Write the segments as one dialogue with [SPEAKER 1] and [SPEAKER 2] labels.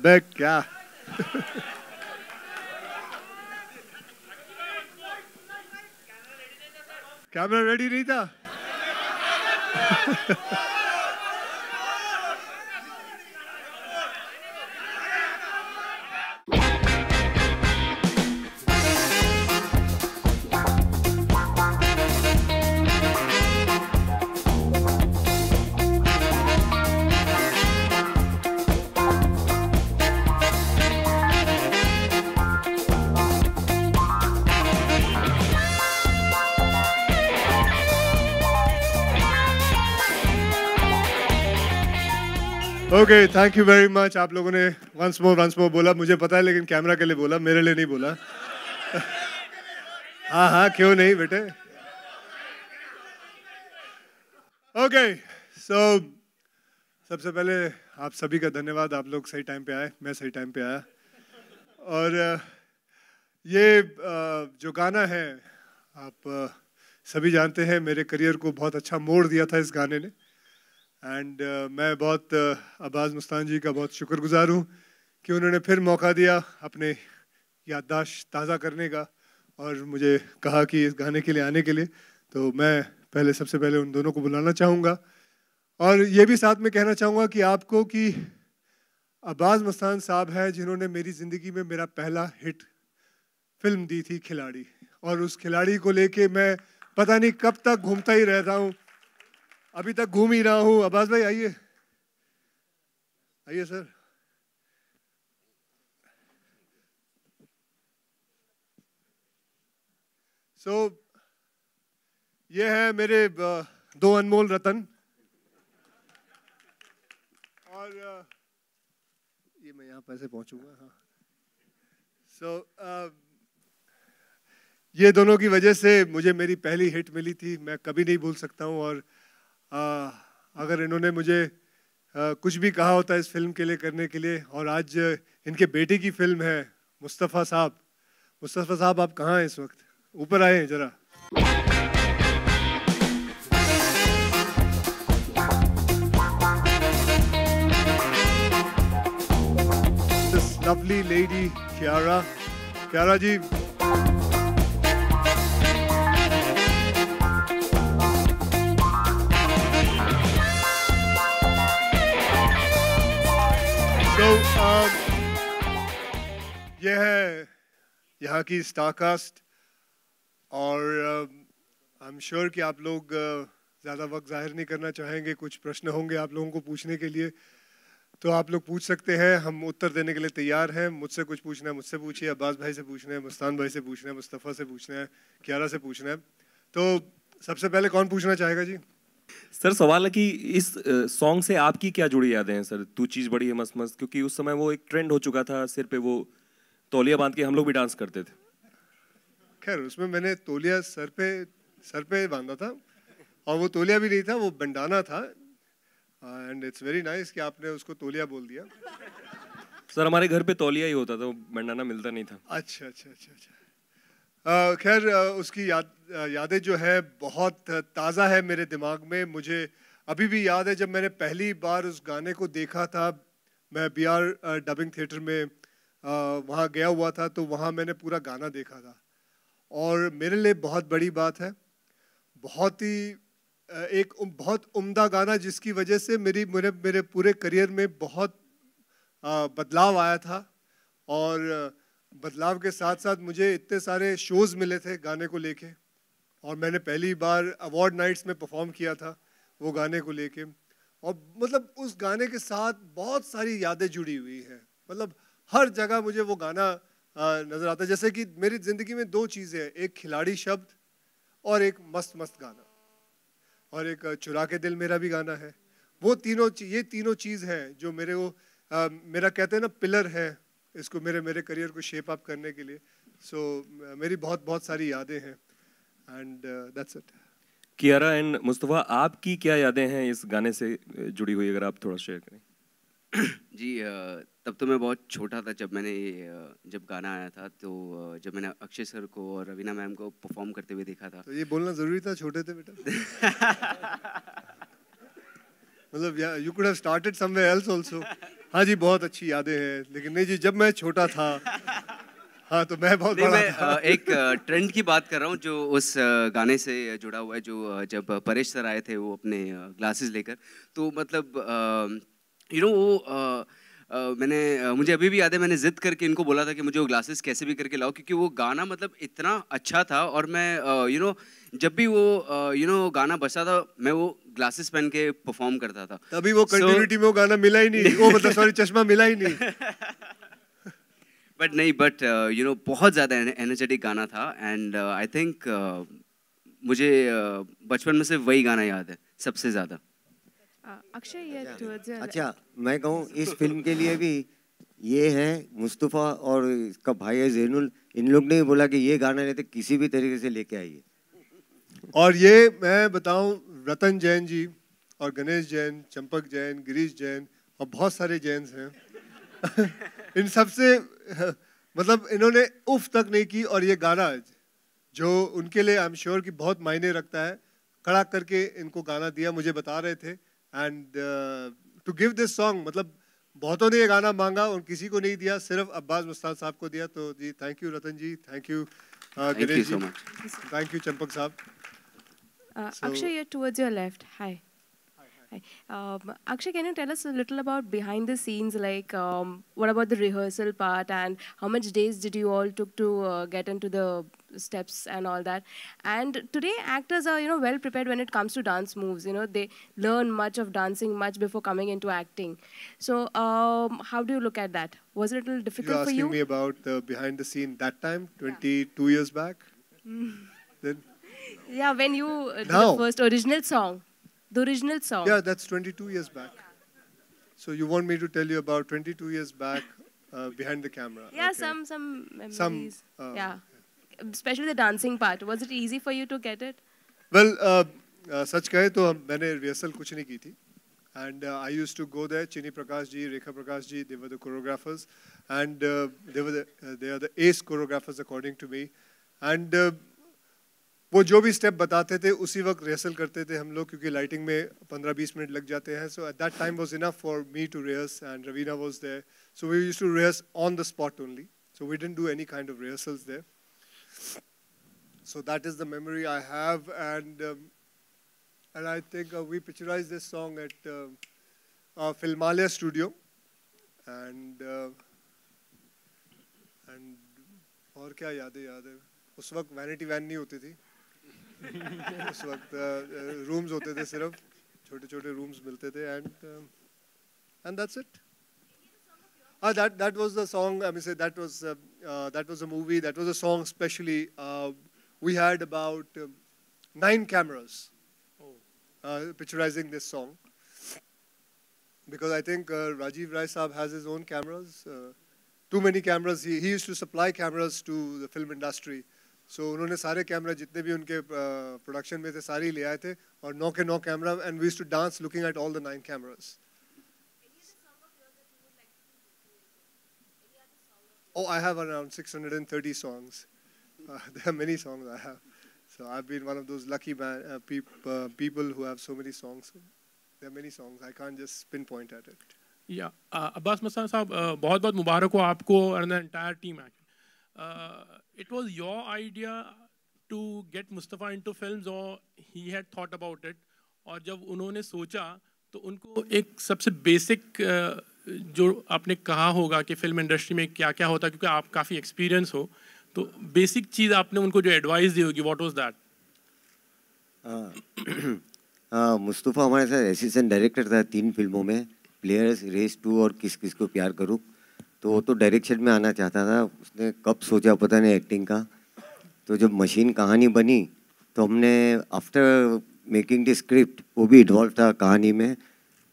[SPEAKER 1] अबे क्या camera ready नहीं था। Okay, thank you very much. आप लोगों ने वंस मोर बोला, मुझे पता है, लेकिन कैमरा के लिए बोला, मेरे लिए नहीं बोला। हाँ हाँ, क्यों नहीं बेटे। ओके, सो सबसे पहले आप सभी का धन्यवाद। आप लोग सही टाइम पे आए, मैं सही टाइम पे आया। और ये जो गाना है, आप सभी जानते हैं, मेरे करियर को बहुत अच्छा मोड़ दिया था इस गाने ने। एंड मैं बहुत अब्बास मुस्तान जी का बहुत शुक्रगुजार हूँ कि उन्होंने फिर मौका दिया अपने याददाश्त ताज़ा करने का और मुझे कहा कि इस गाने के लिए आने के लिए। तो मैं सबसे पहले उन दोनों को बुलाना चाहूँगा और ये भी साथ में कहना चाहूँगा कि आपको कि अब्बास मुस्तान साहब हैं जिन्होंने मेरी ज़िंदगी में मेरा पहला हिट फिल्म दी थी, खिलाड़ी। और उस खिलाड़ी को लेके मैं पता नहीं कब तक घूमता ही रहता हूँ, अभी तक घूम ही रहा हूँ। अब्बास भाई आइए, आइए सर। ये है मेरे दो अनमोल रतन। और ये मैं यहाँ पैसे पहुँचूंगा। हाँ, ये दोनों की वजह से मुझे मेरी पहली हिट मिली थी, मैं कभी नहीं भूल सकता हूँ। और अगर इन्होंने मुझे कुछ भी कहा होता इस फिल्म के लिए करने के लिए, और आज इनके बेटे की फिल्म है, मुस्तफ़ा साहब। मुस्तफ़ा साहब आप कहाँ हैं इस वक्त? ऊपर आए जरा। This lovely lady Kiara जी। ये है यहाँ की स्टार कास्ट। और आई एम श्योर कि आप लोग ज़्यादा वक्त जाहिर नहीं करना चाहेंगे। कुछ प्रश्न होंगे आप लोगों को पूछने के लिए, तो आप लोग पूछ सकते हैं, हम उत्तर देने के लिए तैयार हैं। मुझसे कुछ पूछना है मुझसे पूछिए, अब्बास भाई से पूछना है, मुस्तान भाई से पूछना है, मुस्तफ़ा से पूछना है, कियारा से पूछना है। तो सबसे पहले कौन पूछना चाहेगा जी?
[SPEAKER 2] सर सवाल है कि इस सॉन्ग से आपकी क्या जुड़ी यादें हैं सर? तू चीज़ बड़ी है मस्त मस्त, क्योंकि उस समय वो एक ट्रेंड हो चुका था, सिर पे वो तौलिया बांध के हम लोग भी डांस करते थे।
[SPEAKER 1] खैर उसमें मैंने तौलिया सर पे बांधा था, और वो तौलिया भी नहीं था, वो बंडाना था। एंड इट्स वेरी नाइस कि आपने उसको तौलिया बोल दिया।
[SPEAKER 2] सर हमारे घर पे तौलिया ही होता था, वो बंडाना मिलता नहीं था।
[SPEAKER 1] अच्छा। खैर उसकी यादें जो है बहुत ताज़ा है मेरे दिमाग में। मुझे अभी भी याद है जब मैंने पहली बार उस गाने को देखा था। मैं BR डबिंग थिएटर में वहाँ गया हुआ था, तो वहाँ मैंने पूरा गाना देखा था। और मेरे लिए बहुत बड़ी बात है, बहुत ही बहुत उम्दा गाना, जिसकी वजह से मेरे पूरे करियर में बहुत बदलाव आया था। और बदलाव के साथ साथ मुझे इतने सारे शोज़ मिले थे गाने को लेके, और मैंने पहली बार अवार्ड नाइट्स में परफॉर्म किया था वो गाने को लेके। और मतलब उस गाने के साथ बहुत सारी यादें जुड़ी हुई हैं। मतलब हर जगह मुझे वो गाना नज़र आता है। जैसे कि मेरी ज़िंदगी में दो चीज़ें हैं, एक खिलाड़ी शब्द और एक मस्त मस्त गाना, और एक चुरा के दिल मेरा भी गाना है। ये तीनों चीज़ हैं जो मेरा कहते हैं ना पिलर है इसको, मेरे करियर को शेप अप करने के लिए। मेरी बहुत बहुत सारी यादें हैं, and that's it.
[SPEAKER 2] Kiara and Mustafa, आपकी क्या यादें हैं इस गाने से जुड़ी हुई, अगर आप थोड़ा शेयर करें?
[SPEAKER 3] जी तब तो मैं बहुत छोटा था जब गाना आया था। तो जब मैंने अक्षय सर को और रवीना मैम को परफॉर्म करते हुए देखा था।
[SPEAKER 1] तो ये बोलना ज़रूरी था छोटे थे बेटा? मतलब you could have started somewhere else also. हाँ जी, बहुत अच्छी यादें हैं, लेकिन नहीं जी, जब मैं छोटा था, हाँ तो मैं बहुत बड़ा था।
[SPEAKER 3] एक ट्रेंड की बात कर रहा हूँ जो उस गाने से जुड़ा हुआ है, जो जब परेश सर आए थे वो अपने ग्लासेस लेकर, तो मतलब वो मुझे अभी भी याद है, मैंने जिद करके इनको बोला था कि मुझे वो ग्लासेस कैसे भी करके लाओ, क्योंकि वो गाना मतलब इतना अच्छा था, और मैं जब भी वो गाना बजता था मैं वो ग्लासेस पहन के परफॉर्म करता था।
[SPEAKER 1] तभी वो कंटिन्यूटी में वो गाना मिला ही नहीं, वो मतलब सॉरी चश्मा मिला ही नहीं।
[SPEAKER 3] बट बहुत ज़्यादा एनर्जेटिक गाना था, एंड आई थिंक मुझे बचपन में से वही गाना याद है सबसे ज़्यादा।
[SPEAKER 4] अक्षय, अच्छा मैं कहूँ इस फिल्म के लिए भी ये है मुस्तफ़ा और इसका भाई है ज़ैनुल, इन लोग ने बोला कि ये गाना लेते किसी भी तरीके से लेके आइए।
[SPEAKER 1] और ये मैं बताऊं, रतन जैन जी और गणेश जैन, चंपक जैन, गिरीश जैन और बहुत सारे जैन्स हैं इन सब से मतलब इन्होंने उफ तक नहीं की, और ये गाना जो उनके लिए आई एम श्योर कि बहुत मायने रखता है, खड़ा करके इनको गाना दिया, मुझे बता रहे थे। And to give this song, मतलब बहुतों ने ये गाना मांगा और किसी को नहीं दिया, सिर्फ अब्बास मस्तान साहब को दिया। तो जी thank you Ratan ji, thank you Ganesh ji, thank you Champak साहब।
[SPEAKER 5] Akshay, you're towards your left. Hi. Hi. Akshay, can you tell us a little about behind the scenes, like what about the rehearsal part, and how much days did you all took to get into the steps and all that? And today actors are, well prepared when it comes to dance moves. They learn much of dancing much before coming into acting. So how do you look at that? Was it a little difficult for you?
[SPEAKER 1] You're asking me about the behind the scene that time, 22 years back? Then?
[SPEAKER 5] Yeah, when you did the first original song. The original song.
[SPEAKER 1] Yeah, that's 22 years back. So you want me to tell you about 22 years back behind the camera?
[SPEAKER 5] Yeah, okay. some memories. Yeah, especially the dancing part. Was it easy for you to get it?
[SPEAKER 1] Well, सच कहे तो मैंने rehearsal कुछ नहीं की थी. And I used to go there. Chini Prakash ji, Rekha Prakash ji, they were the choreographers, and they are the ace choreographers according to me. And वो जो भी स्टेप बताते थे उसी वक्त रिहर्सल करते थे हम लोग, क्योंकि लाइटिंग में 15-20 मिनट लग जाते हैं. So at that time was enough for me to rehearse, and Raveena was there, so we used to rehearse on the spot only. So we didn't do any kind of rehearsals there. So that is the memory I have, and I think we picturised this song at Filmalaya studio, and और क्या याद है. उस वक्त vanity van नहीं होती थी. उस वक्त रूम्स होते थे, सिर्फ छोटे-छोटे रूम्स मिलते थे, and that's it. That was the song. I mean, say that was a movie. That was a song. Especially, we had about 9 cameras picturizing this song, because I think Rajiv Rai Saab has his own cameras. Too many cameras. He used to supply cameras to the film industry. So उन्होंने सारे camera जितने भी उनके production में थे सारे ही ले आए थे, और 9 के 9 camera, and we used to dance looking at all the 9 cameras. Oh, I have around 630 songs. There are many songs I have. So I've been one of those lucky people who have so many songs. There are many songs. I can't just pinpoint at it.
[SPEAKER 6] Yeah, Abbas Mastana साहब, बहुत-बहुत मुबारक हो आपको and the entire team. It was your idea to get Mustafa into films, or he had thought about it? और जब उन्होंने सोचा तो उनको एक सबसे बेसिक जो आपने कहा होगा कि फिल्म इंडस्ट्री में क्या-क्या होता है, क्योंकि आप काफ़ी एक्सपीरियंस हो, तो बेसिक चीज़ आपने उनको जो एडवाइस दी होगी, व्हाट वाज दैट?
[SPEAKER 4] मुस्तफ़ा हमारे साथ असिस्टेंट डायरेक्टर था 3 फिल्मों में, प्लेयर्स, रेस 2 और किस किस को प्यार करूं. तो वो तो डायरेक्शन में आना चाहता था. उसने कब सोचा पता नहीं एक्टिंग का. तो जब मशीन कहानी बनी तो हमने आफ्टर मेकिंग द स्क्रिप्ट, वो भी इन्वॉल्व था कहानी में,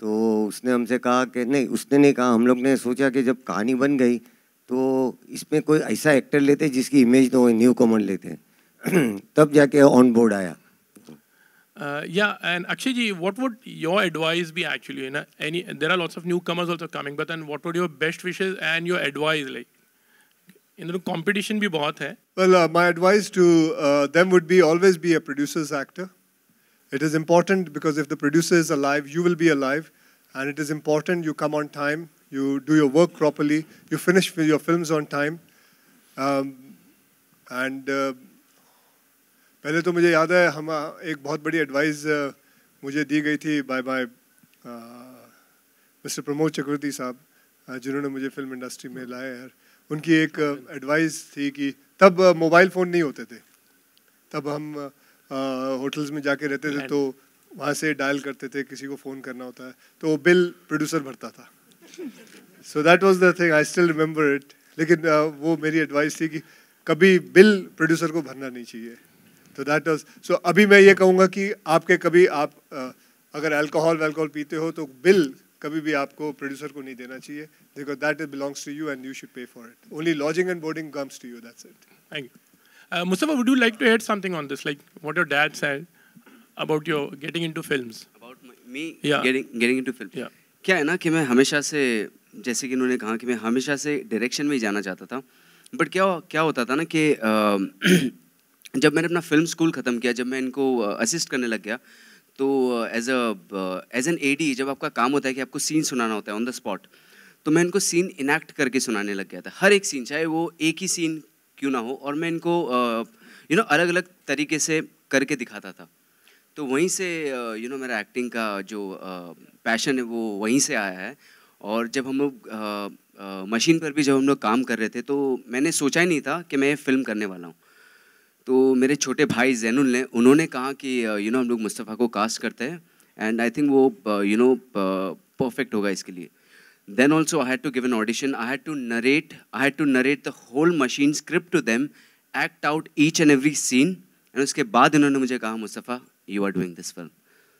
[SPEAKER 4] तो उसने हमसे कहा कि नहीं, उसने नहीं कहा, हम लोग ने सोचा कि जब कहानी बन गई तो इसमें कोई ऐसा एक्टर लेते जिसकी इमेज तो न्यू कॉमन लेते तब जाके ऑन बोर्ड आया.
[SPEAKER 6] Yeah, and Akshay ji, what would your advice be actually? There are lots of newcomers also coming, but then what would your best wishes and your advice like? Competition भी बहुत है.
[SPEAKER 1] Well, my advice to them would be always be a producer's actor. It is important because if the producer is alive, you will be alive, and it is important you come on time, you do your work properly, you finish your films on time. And पहले तो मुझे याद है हम एक बहुत बड़ी advice मुझे दी गई थी बाय मिस्टर प्रमोद चक्रवर्ती साहब, जिन्होंने मुझे फिल्म इंडस्ट्री में लाया यार. उनकी एक एडवाइस थी कि तब मोबाइल फ़ोन नहीं होते थे, तब हम होटल्स में जाके रहते थे तो वहाँ से डायल करते थे, किसी को फ़ोन करना होता है तो बिल प्रोड्यूसर भरता था. So that was the thing, I still remember it. लेकिन वो मेरी एडवाइस थी कि कभी बिल प्रोड्यूसर को भरना नहीं चाहिए. तो दैट वाज सो. अभी मैं ये कहूँगा कि आपके कभी आप अगर अल्कोहल वैल्कोहल पीते हो तो बिल कभी भी आपको प्रोड्यूसर को नहीं देना चाहिए, because that it belongs to you and you should pay for it. Only lodging and boarding comes to you, that's it.
[SPEAKER 6] Thank you. Mustafa, would you like to add something on this, like what your dad said about your getting into films?
[SPEAKER 3] About me
[SPEAKER 6] Yeah.
[SPEAKER 3] getting into film.
[SPEAKER 6] Yeah.
[SPEAKER 3] क्या है ना कि मैं हमेशा से, जैसे कि उन्होंने कहा कि मैं हमेशा से डायरेक्शन में ही जाना चाहता था. बट क्या होता था ना कि जब मैंने अपना फिल्म स्कूल ख़त्म किया, जब मैं इनको असिस्ट करने लग गया, तो एज एन एडी जब आपका काम होता है कि आपको सीन सुनाना होता है ऑन द स्पॉट, तो मैं इनको सीन इनैक्ट करके सुनाने लग गया था. हर एक सीन, चाहे वो एक ही सीन क्यों ना हो, और मैं इनको अलग अलग तरीके से करके दिखाता था. तो वहीं से मेरा एक्टिंग का जो पैशन है वो वहीं से आया है. और जब हम लोग मशीन पर भी जब हम लोग काम कर रहे थे तो मैंने सोचा ही नहीं था कि मैं ये फिल्म करने वाला हूँ. तो मेरे छोटे भाई जैनुल ने उन्होंने कहा कि हम लोग मुस्तफ़ा को कास्ट करते हैं, एंड आई थिंक वो परफेक्ट होगा इसके लिए. Then also I had to give an audition. I had to narrate the whole machine script to them, act out each and every scene. And उसके बाद इन्होंने मुझे कहा, Mustafa, you are doing this film.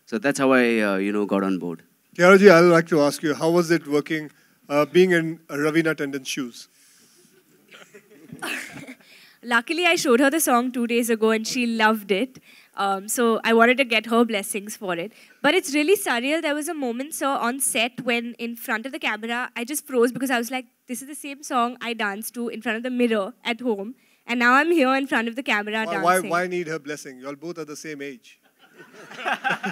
[SPEAKER 3] So that's how I got on board.
[SPEAKER 1] Kiara ji, I'd like to ask you, how was it working, being in Raveena Tandon's shoes?
[SPEAKER 7] Luckily, I showed her the song 2 days ago and she loved it. So I wanted to get her blessings for it. But it's really surreal. There was a moment, sir, on set when in front of the camera, I just froze because I was like, this is the same song I danced to in front of the mirror at home. And now I'm here in front of the camera dancing.
[SPEAKER 1] Why need her blessing? You all both are the same age.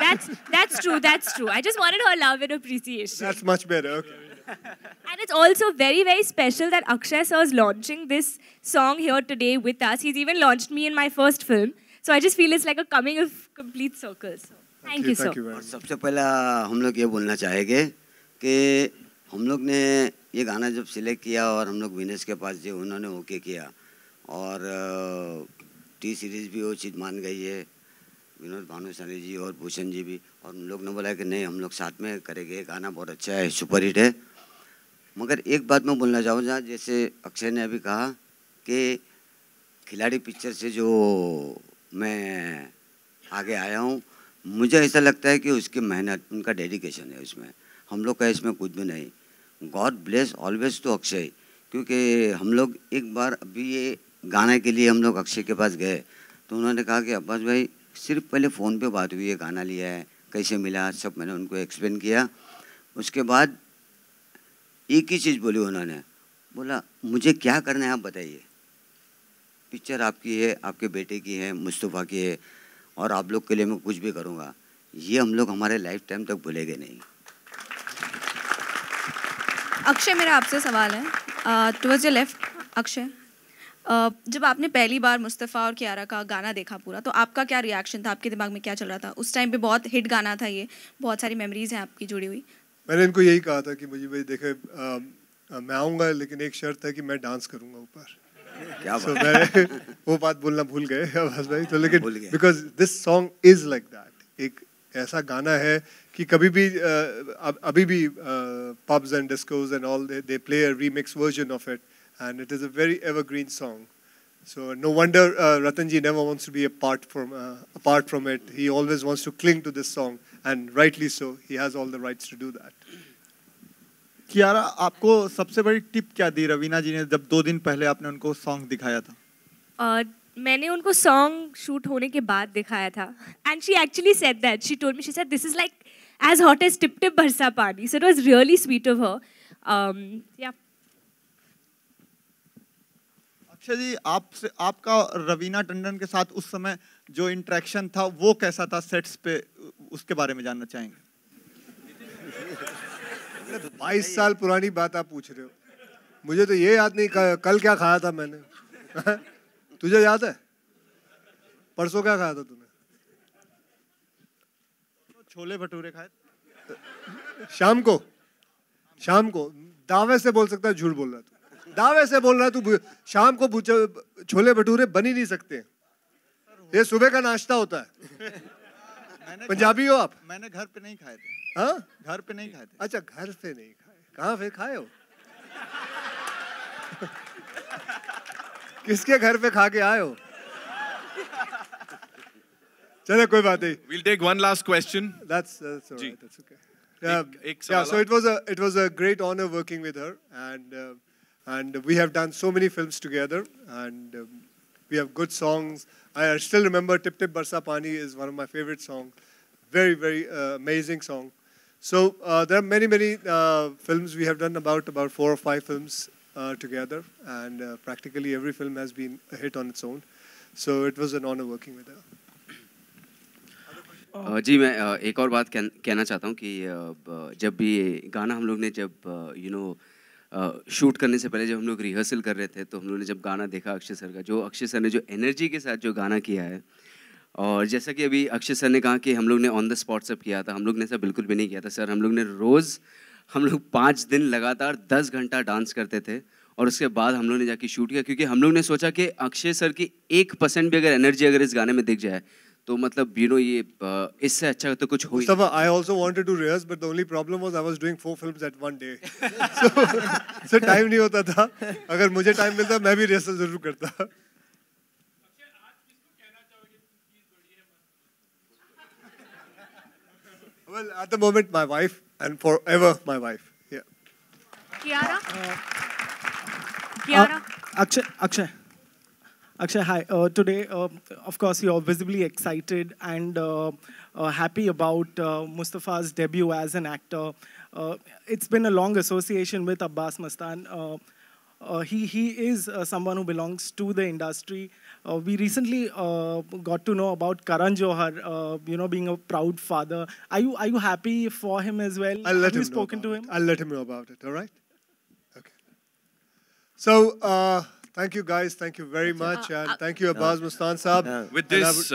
[SPEAKER 7] That's true. I just wanted her love and appreciation.
[SPEAKER 1] That's much better. Okay.
[SPEAKER 7] And it's also very, very special that Akshay sir is launching this song here today with us. He's even launched me in my first film. So I just feel it's like a coming of complete circles. So, thank you, sir.
[SPEAKER 4] और सबसे पहला हम लोग ये बोलना चाहेंगे कि हम लोग ने ये गाना जब सिलेक्ट किया और हम लोग विनेश के पास जो उन्होंने ओके किया और टी सीरीज़ भी वो चीज़ मान गई है, विनोद भानुशाली जी और भूषण जी भी, और उन लोग ने बोला कि नहीं हम लोग साथ में करेंगे, गाना बहुत अच्छा है, सुपर हिट है. मगर एक बात मैं बोलना चाहूँगा, जैसे अक्षय ने अभी कहा कि खिलाड़ी पिक्चर से जो मैं आगे आया हूँ, मुझे ऐसा लगता है कि उसकी मेहनत, उनका डेडिकेशन है उसमें, हम लोग का इसमें कुछ भी नहीं. God bless always to Akshay, क्योंकि हम लोग एक बार अभी ये गाने के लिए हम लोग अक्षय के पास गए तो उन्होंने कहा कि अब्बास भाई सिर्फ पहले फ़ोन पे बात हुई है, गाना लिया है, कैसे मिला, सब मैंने उनको एक्सप्लेन किया. उसके बाद एक ही चीज़ बोली उन्होंने, बोला मुझे क्या करना है आप बताइए, पिक्चर आपकी है, आपके बेटे की है, मुस्तफ़ा की है, और आप लोग के लिए मैं कुछ भी करूँगा. ये हम लोग हमारे लाइफ टाइम तक भूलेंगे नहीं.
[SPEAKER 8] अक्षय, मेरा आपसे सवाल है, टुवर्ड्स योर लेफ्ट. अक्षय, जब आपने पहली बार मुस्तफ़ा और कियारा का गाना देखा पूरा, तो आपका क्या रिएक्शन था, आपके दिमाग में क्या चल रहा था उस टाइम पे? बहुत हिट गाना था ये, बहुत सारी मेमोरीज हैं आपकी जुड़ी हुई.
[SPEAKER 1] मैंने इनको यही कहा था कि मुझे भाई देखे मैं आऊँगा लेकिन एक शर्त है कि मैं डांस करूँगा ऊपर.
[SPEAKER 4] क्या
[SPEAKER 1] बात? मैंने वो बात बोलना भूल गए अब्बास भाई, तो लेकिन because this song is like that, एक ऐसा गाना है कि कभी भी अभी भी pubs and discoms and all they play a remix version of it and it is a very evergreen song. So no wonder Ratanji never wants to be apart from it. He always wants to cling to this song, and rightly so. He has all the rights to do that.
[SPEAKER 9] Kiara, आपको सबसे बड़ी tip क्या दी रवीना जी ने जब 2 दिन पहले आपने उनको सॉन्ग दिखाया था?
[SPEAKER 7] मैंने उनको सॉन्ग शूट होने के बाद दिखाया था, and she actually said that. She told me, she said, this is like as hot as tip tip barsa pani. So it was really sweet of her. Yeah.
[SPEAKER 9] Akshay जी, आपसे आपका रवीना टंडन के साथ उस समय जो इंटरेक्शन था वो कैसा था सेट्स पे, उसके बारे में जानना चाहेंगे।
[SPEAKER 1] 22 साल पुरानी बात आप पूछ रहे हो, मुझे तो ये याद नहीं कल क्या खाया था मैंने। तुझे याद है परसों क्या खाया था तूने?
[SPEAKER 9] छोले भटूरे खाए
[SPEAKER 1] शाम को दावे से बोल सकता है, झूठ बोल रहा तू, दावे से बोल रहा तू। शाम को छोले भटूरे बन ही नहीं सकते, ये सुबह का नाश्ता होता है। पंजाबी हो आप?
[SPEAKER 9] मैंने घर पे नहीं खाए थे।
[SPEAKER 1] हाँ,
[SPEAKER 9] घर पे नहीं खाए थे।
[SPEAKER 1] अच्छा, घर पे नहीं खाए, कहाँ पे खाए हो? किसके घर पे खा के आए हो? चलो कोई बात नहीं।
[SPEAKER 10] We'll take one last question.
[SPEAKER 1] That's all right. That's okay.
[SPEAKER 10] Yeah,
[SPEAKER 1] so it was a great honor working with her, and we have done so many films together, and we have good songs. I still remember "Tip Tip Barsa Pani" is one of my favorite songs. Very amazing song. So there are many films we have done, about 4 or 5 films together, and practically every film has been a hit on its own. So it was an honor working with her.
[SPEAKER 3] जी, मैं एक और बात कहना चाहता हूँ कि जब भी गाना हम लोग ने जब शूट करने से पहले जब हम लोग रिहर्सल कर रहे थे, तो हम लोग ने जब गाना देखा अक्षय सर का, जो अक्षय सर ने जो एनर्जी के साथ जो गाना किया है, और जैसा कि अभी अक्षय सर ने कहा कि हम लोग ने ऑन द स्पॉट सब किया था, हम लोग ने ऐसा बिल्कुल भी नहीं किया था सर। हम लोग ने हम लोग 5 दिन लगातार 10 घंटा डांस करते थे, और उसके बाद हम लोग ने जाके शूट किया, क्योंकि हम लोग ने सोचा कि अक्षय सर की 1% भी अगर एनर्जी अगर इस गाने में दिख जाए तो मतलब ये इससे अच्छा तो कुछ हो ही।
[SPEAKER 1] Mustafa, I also wanted to rehearse, but the only problem was I was doing 4 films at one day. so time नहीं होता था। अगर मुझे टाइम मिलता मैं भी रिहर्सल जरूर करता। Well, at the moment, my wife, and forever my wife. Yeah.
[SPEAKER 11] Kiara. Akshay, hi. Today, of course, you're visibly excited and happy about Mustafa's debut as an actor. It's been a long association with Abbas Mastan. He is someone who belongs to the industry. We recently got to know about Karan Johar, being a proud father. Are you happy for him as well? Have you spoken to him?
[SPEAKER 1] I'll let him know about it. All right. Okay. So. Thank you guys, thank you very much, and thank you Abbas Mastan Saab.
[SPEAKER 10] With this,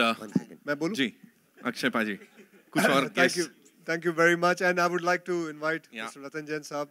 [SPEAKER 1] मैं बोलूं?
[SPEAKER 10] जी, अक्षय पाजी, कुछ और
[SPEAKER 1] Thank you very much, and I would like to invite Mr. Ratan Jain Saab.